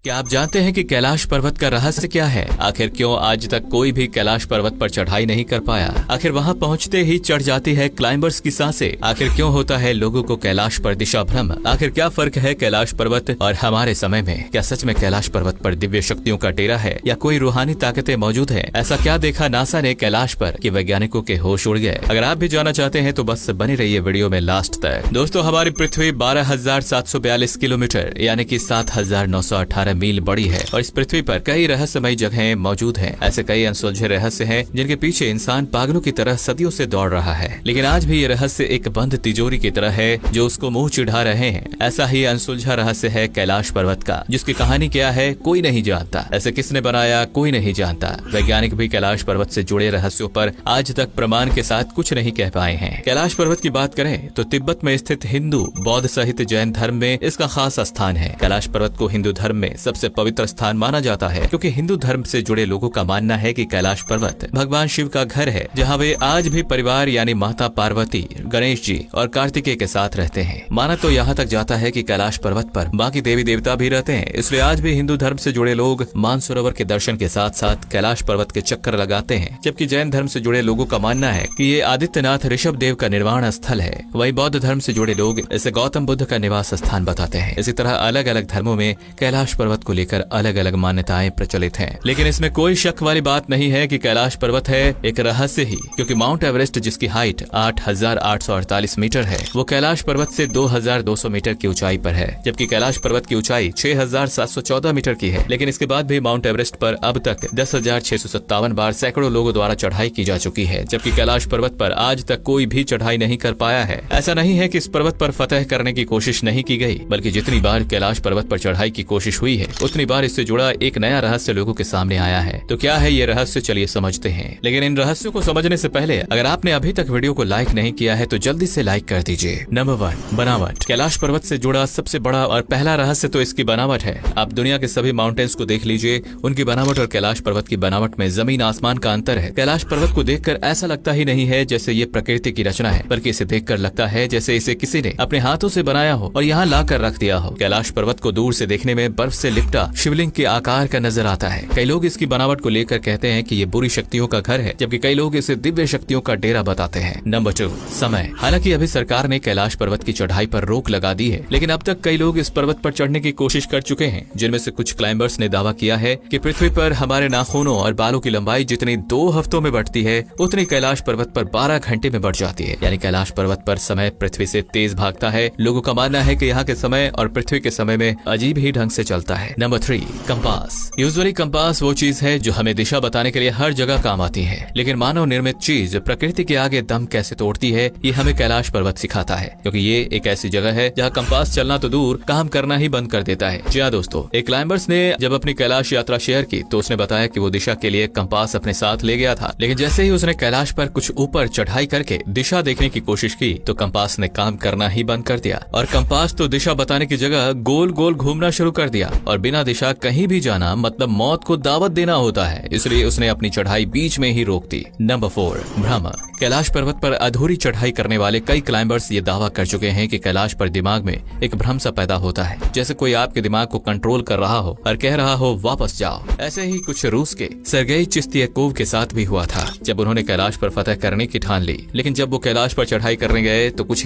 क्या आप जानते हैं कि कैलाश पर्वत का रहस्य क्या है? आखिर क्यों आज तक कोई भी कैलाश पर्वत पर चढ़ाई नहीं कर पाया? आखिर वहां पहुंचते ही चढ़ जाती है क्लाइंबर्स की सांसें? आखिर क्यों होता है लोगों को कैलाश पर दिशा भ्रम? आखिर क्या फर्क है कैलाश पर्वत और हमारे समय में? क्या सच में कैलाश पर्वत पर दिव्य शक्तियों का डेरा है या कोई रूहानी ताकतें मौजूद है? ऐसा क्या देखा नासा ने कैलाश पर कि वैज्ञानिकों के होश उड़ गए? अगर आप भी जानना चाहते हैं तो बस बने रहिए वीडियो में लास्ट तक। दोस्तों, हमारी पृथ्वी 12,742 किलोमीटर यानी कि 7,918 मील बड़ी है और इस पृथ्वी पर कई रहस्यमयी जगहें मौजूद हैं। ऐसे कई अनसुलझे रहस्य हैं जिनके पीछे इंसान पागलों की तरह सदियों से दौड़ रहा है, लेकिन आज भी ये रहस्य एक बंद तिजोरी की तरह है जो उसको मुंह चिढ़ा रहे हैं। ऐसा ही अनसुलझा रहस्य है कैलाश पर्वत का, जिसकी कहानी क्या है कोई नहीं जानता। ऐसे किसने बनाया कोई नहीं जानता। वैज्ञानिक भी कैलाश पर्वत से जुड़े रहस्यों पर आज तक प्रमाण के साथ कुछ नहीं कह पाए हैं। कैलाश पर्वत की बात करें तो तिब्बत में स्थित हिंदू, बौद्ध सहित जैन धर्म में इसका खास स्थान है। कैलाश पर्वत को हिंदू धर्म में सबसे पवित्र स्थान माना जाता है, क्योंकि हिंदू धर्म से जुड़े लोगों का मानना है कि कैलाश पर्वत भगवान शिव का घर है, जहां वे आज भी परिवार यानी माता पार्वती, गणेश जी और कार्तिकेय के साथ रहते हैं। माना तो यहाँ तक जाता है कि कैलाश पर्वत पर बाकी देवी देवता भी रहते हैं, इसलिए आज भी हिंदू धर्म से जुड़े लोग मानसरोवर के दर्शन के साथ साथ कैलाश पर्वत के चक्कर लगाते हैं। जबकि जैन धर्म से जुड़े लोगों का मानना है कि ये आदित्यनाथ ऋषभ देव का निर्वाण स्थल है। वही बौद्ध धर्म से जुड़े लोग इसे गौतम बुद्ध का निवास स्थान बताते हैं। इसी तरह अलग अलग धर्मों में कैलाश पर्वत को लेकर अलग अलग मान्यताएं प्रचलित हैं, लेकिन इसमें कोई शक वाली बात नहीं है कि कैलाश पर्वत है एक रहस्य ही, क्योंकि माउंट एवरेस्ट जिसकी हाइट 8,848 मीटर है, वो कैलाश पर्वत से 2,200 मीटर की ऊंचाई पर है, जबकि कैलाश पर्वत की ऊंचाई 6,714 मीटर की है। लेकिन इसके बाद भी माउंट एवरेस्ट पर अब तक 10,657 बार सैकड़ों लोगों द्वारा चढ़ाई की जा चुकी है, जबकि कैलाश पर्वत पर आज तक कोई भी चढ़ाई नहीं कर पाया है। ऐसा नहीं है कि इस पर्वत पर फतह करने की कोशिश नहीं की गई, बल्कि जितनी बार कैलाश पर्वत पर चढ़ाई की कोशिश हुई है उतनी बार इससे जुड़ा एक नया रहस्य लोगों के सामने आया है। तो क्या है ये रहस्य, चलिए समझते हैं। लेकिन इन रहस्यों को समझने से पहले अगर आपने अभी तक वीडियो को लाइक नहीं किया है तो जल्दी से लाइक कर दीजिए। नंबर 1, बनावट। कैलाश पर्वत से जुड़ा सबसे बड़ा और पहला रहस्य तो इसकी बनावट है। आप दुनिया के सभी माउंटेन्स को देख लीजिए, उनकी बनावट और कैलाश पर्वत की बनावट में जमीन आसमान का अंतर है। कैलाश पर्वत को देखकर ऐसा लगता ही नहीं है जैसे ये प्रकृति की रचना है, बल्कि इसे देखकर लगता है जैसे इसे किसी ने अपने हाथों से बनाया हो और यहाँ लाकर रख दिया हो। कैलाश पर्वत को दूर से देखने में बर्फ से लिपटा शिवलिंग के आकार का नजर आता है। कई लोग इसकी बनावट को लेकर कहते हैं कि ये बुरी शक्तियों का घर है, जबकि कई लोग इसे दिव्य शक्तियों का डेरा बताते हैं। नंबर 2, समय। हालांकि अभी सरकार ने कैलाश पर्वत की चढ़ाई पर रोक लगा दी है, लेकिन अब तक कई लोग इस पर्वत पर चढ़ने की कोशिश कर चुके हैं, जिनमें से कुछ क्लाइंबर्स ने दावा किया है कि पृथ्वी पर हमारे नाखूनों और बालों की लंबाई जितनी 2 हफ्तों में बढ़ती है, उतनी कैलाश पर्वत पर 12 घंटे में बढ़ जाती है। यानी कैलाश पर्वत पर समय पृथ्वी से तेज भागता है। लोगों का मानना है कि यहाँ के समय और पृथ्वी के समय में अजीब ही ढंग से चलता है। Number 3, compass. यूजुअली कंपास वो चीज है जो हमें दिशा बताने के लिए हर जगह काम आती है, लेकिन मानव निर्मित चीज प्रकृति के आगे दम कैसे तोड़ती है ये हमें कैलाश पर्वत सिखाता है, क्योंकि ये एक ऐसी जगह है जहाँ कंपास चलना तो दूर, काम करना ही बंद कर देता है। जी हाँ दोस्तों, एक क्लाइंबर्स ने जब अपनी कैलाश यात्रा शेयर की तो उसने बताया कि वो दिशा के लिए कंपास अपने साथ ले गया था, लेकिन जैसे ही उसने कैलाश पर कुछ ऊपर चढ़ाई करके दिशा देखने की कोशिश की तो कंपास ने काम करना ही बंद कर दिया, और कंपास तो दिशा बताने की जगह गोल गोल घूमना शुरू कर दिया। और बिना दिशा कहीं भी जाना मतलब मौत को दावत देना होता है, इसलिए उसने अपनी चढ़ाई बीच में ही रोक दी। नंबर 4, भ्रम। कैलाश पर्वत पर अधूरी चढ़ाई करने वाले कई क्लाइंबर्स ये दावा कर चुके हैं कि कैलाश पर दिमाग में एक भ्रम सा पैदा होता है, जैसे कोई आपके दिमाग को कंट्रोल कर रहा हो और कह रहा हो वापस जाओ। ऐसे ही कुछ रूस के सर्गेई चिस्तियाकोव के साथ भी हुआ था, जब उन्होंने कैलाश पर फतह करने की ठान ली, लेकिन जब वो कैलाश पर चढ़ाई करने गए तो कुछ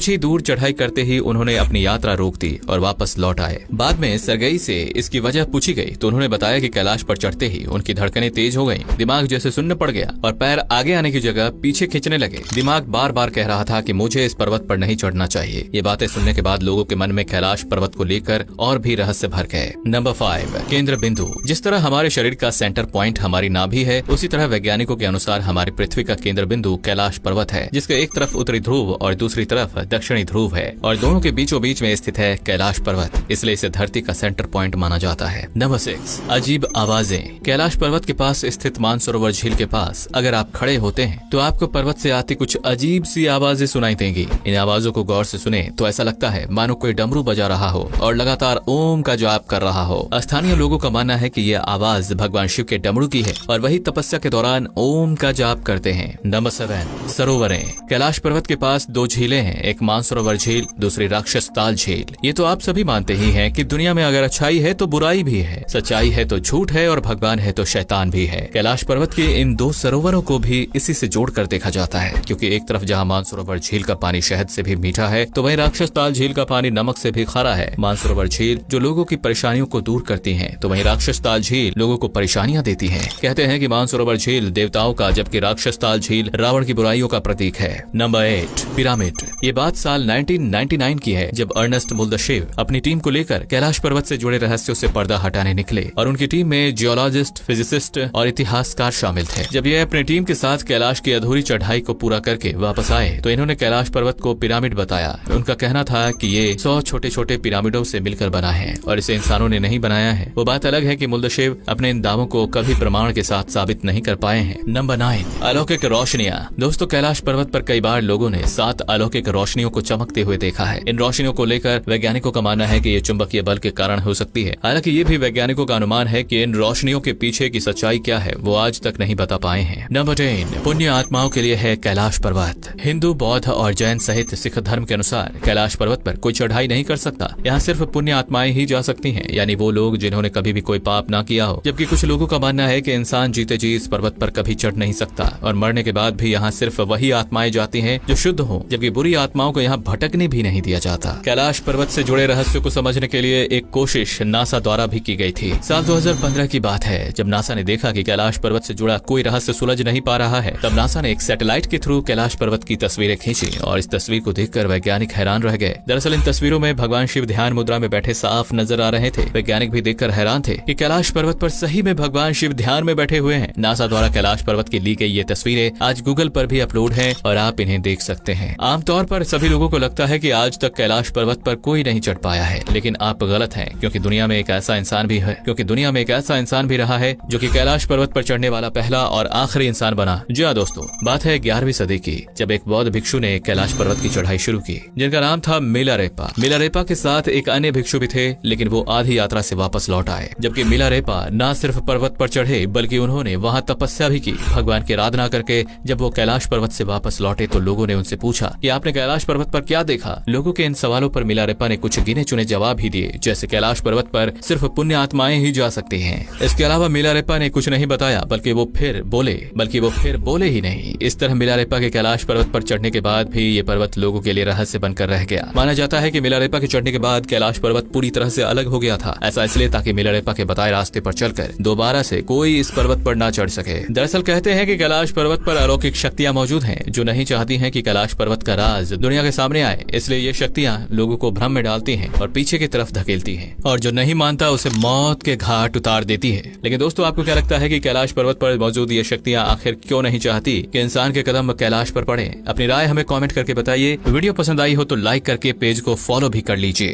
ही दूर चढ़ाई करते ही उन्होंने अपनी यात्रा रोक दी और वापस लौट आए। बाद में सर्गेई से इसकी वजह पूछी गई तो उन्होंने बताया कि कैलाश पर चढ़ते ही उनकी धड़कनें तेज हो गईं, दिमाग जैसे सुन्न पड़ गया और पैर आगे आने की जगह पीछे खींचने लगे। दिमाग बार बार कह रहा था कि मुझे इस पर्वत पर नहीं चढ़ना चाहिए। ये बातें सुनने के बाद लोगों के मन में कैलाश पर्वत को लेकर और भी रहस्य भर गए। नंबर 5, केंद्र बिंदु। जिस तरह हमारे शरीर का सेंटर पॉइंट हमारी नाभि है, उसी तरह वैज्ञानिकों के अनुसार हमारी पृथ्वी का केंद्र बिंदु कैलाश पर्वत है, जिसके एक तरफ उत्तरी ध्रुव और दूसरी तरफ दक्षिणी ध्रुव है, और दोनों के बीचों बीच में स्थित है कैलाश पर्वत, इसलिए इसे धरती का सेंटर पॉइंट माना जाता है। नंबर 6, अजीब आवाजें। कैलाश पर्वत के पास स्थित मानसरोवर झील के पास अगर आप खड़े होते हैं तो आपको पर्वत से आती कुछ अजीब सी आवाजें सुनाई देंगी। इन आवाजों को गौर से सुने तो ऐसा लगता है मानो कोई डमरू बजा रहा हो और लगातार ओम का जाप कर रहा हो। स्थानीय लोगों का मानना है कि यह आवाज भगवान शिव के डमरू की है और वही तपस्या के दौरान ओम का जाप करते हैं। नंबर 7, सरोवरें। कैलाश पर्वत के पास 2 झीलें हैं, एक मानसरोवर झील, दूसरी राक्षस ताल झील। ये तो आप सभी मानते ही हैं कि दुनिया में अगर अच्छाई है तो बुराई भी है, सच्चाई है तो झूठ है और भगवान है तो शैतान भी है। कैलाश पर्वत के इन दो सरोवरों को भी इसी से जोड़कर देखा जाता है, क्योंकि एक तरफ जहाँ मानसरोवर झील का पानी शहद से भी मीठा है तो वहीं राक्षस ताल झील का पानी नमक से भी खारा है। मानसरोवर झील जो लोगों की परेशानियों को दूर करती है तो वहीं राक्षस ताल झील लोगों को परेशानियां देती है। कहते हैं कि मानसरोवर झील देवताओं का जबकि राक्षस ताल झील रावण की बुराइयों का प्रतीक है। Number 8, pyramid. ये बात साल 1999 की है जब अर्नेस्ट मुल्दशिव अपनी टीम को लेकर कैलाश पर्वत से जुड़े रहस्यों से पर्दा हटाने निकले और उनकी टीम में जियोलॉजिस्ट, फिजिसिस्ट और इतिहासकार शामिल थे। जब ये अपनी टीम के साथ कैलाश की अधूरी चढ़ाई को पूरा करके वापस आए तो इन्होंने कैलाश पर्वत को पिरामिड बताया। उनका कहना था कि ये 100 छोटे छोटे पिरामिडों से मिलकर बना है और इसे इंसानों ने नहीं बनाया है। वो बात अलग है कि मुल्दशिव अपने इन दावों को कभी प्रमाण के साथ साबित नहीं कर पाए हैं। नंबर 9, अलौकिक रोशनियां। दोस्तों, कैलाश पर्वत पर कई बार लोगों ने 7 अलौकिक रोशनियों को चमकते हुए देखा है। इन रोशनियों को लेकर वैज्ञानिकों का मानना है कि ये चुंबकीय बल के कारण हो सकती है। हालांकि ये भी वैज्ञानिकों का अनुमान है कि इन रोशनियों के पीछे की सच्चाई क्या है वो आज तक नहीं बता पाए हैं। नंबर 10, पुण्य आत्माओं के लिए है कैलाश पर्वत। हिंदू, बौद्ध और जैन सहित सिख धर्म के अनुसार कैलाश पर्वत पर कोई चढ़ाई नहीं कर सकता। यहाँ सिर्फ पुण्य आत्माएं ही जा सकती हैं, यानी वो लोग जिन्होंने कभी भी कोई पाप ना किया हो। जबकि कुछ लोगों का मानना है कि इंसान जीते जी इस पर्वत पर कभी चढ़ नहीं सकता और मरने के बाद भी यहाँ सिर्फ वही आत्माएं जाती हैं जो शुद्ध हो, जबकि बुरी आत्माओं को यहाँ भटकने भी नहीं दिया जाता। कैलाश पर्वत से जुड़े रहस्यों को समझने के लिए एक कोशिश नासा द्वारा भी की गई थी। साल 2015 की बात है जब नासा ने देखा कि कैलाश पर्वत से जुड़ा कोई रहस्य सुलझ नहीं पा रहा है। तब नासा ने एक सैटेलाइट के थ्रू कैलाश पर्वत की तस्वीरें खींची और इस तस्वीर को देखकर वैज्ञानिक हैरान रह गए। दरअसल इन तस्वीरों में भगवान शिव ध्यान मुद्रा में बैठे साफ नजर आ रहे थे। वैज्ञानिक भी देखकर हैरान थे कि कैलाश पर्वत पर सही में भगवान शिव ध्यान में बैठे हुए हैं। नासा द्वारा कैलाश पर्वत की ली गई ये तस्वीरें आज गूगल पर भी अपलोड हैं और आप इन्हें देख सकते हैं। आमतौर पर सभी लोगों को लगता है कि आज तक कैलाश पर्वत पर कोई नहीं चढ़ पाया है, लेकिन आप गलत हैं, क्योंकि दुनिया में एक ऐसा इंसान भी रहा है जो कि कैलाश पर्वत पर चढ़ने वाला पहला और आखिरी इंसान बना। जी हाँ दोस्तों, बात है 11वीं सदी की, जब एक बौद्ध भिक्षु ने कैलाश पर्वत की चढ़ाई शुरू की, जिनका नाम था मिलारेपा। मिलारेपा के साथ एक अन्य भिक्षु भी थे, लेकिन वो आधी यात्रा से वापस लौट आए। जबकि मिलारेपा न सिर्फ पर्वत पर चढ़े बल्कि उन्होंने वहाँ तपस्या भी की। भगवान की आराधना करके जब वो कैलाश पर्वत से वापस लौटे तो लोगों ने उनसे पूछा कि आपने कैलाश पर्वत पर क्या देखा। लोगों के इन सवालों पर मिलारेपा ने कुछ गिने चुने जवाब ही दिए, जैसे कैलाश पर्वत पर सिर्फ पुण्य आत्माएं ही जा सकती हैं। इसके अलावा मिलारेपा ने कुछ नहीं बताया, बल्कि वो फिर बोले ही नहीं। इस तरह मिलारेपा के कैलाश पर्वत पर चढ़ने के बाद भी ये पर्वत लोगों के लिए रहस्य बनकर रह गया। माना जाता है कि मिलारेपा के चढ़ने के बाद कैलाश पर्वत पूरी तरह से अलग हो गया था। ऐसा इसलिए ताकि मिलारेपा के बताए रास्ते पर चलकर दोबारा से कोई इस पर्वत पर ना चढ़ सके। दरअसल कहते हैं कि कैलाश पर्वत पर अलौकिक शक्तियां मौजूद हैं जो नहीं चाहती हैं कि कैलाश पर्वत का राज दुनिया के सामने आए। इसलिए ये शक्तियां लोगों को भ्रम में डालती हैं और पीछे की तरफ धकेलती हैं, और जो नहीं मानता उसे मौत के घाट उतार देती है। लेकिन दोस्तों, आपको क्या लगता है कि कैलाश पर्वत पर मौजूद ये शक्तियां आखिर क्यों नहीं चाहती कि इंसान के कदम कैलाश पर पड़े? अपनी राय हमें कमेंट करके बताइए। वीडियो पसंद आई हो तो लाइक करके पेज को फॉलो भी कर लीजिए।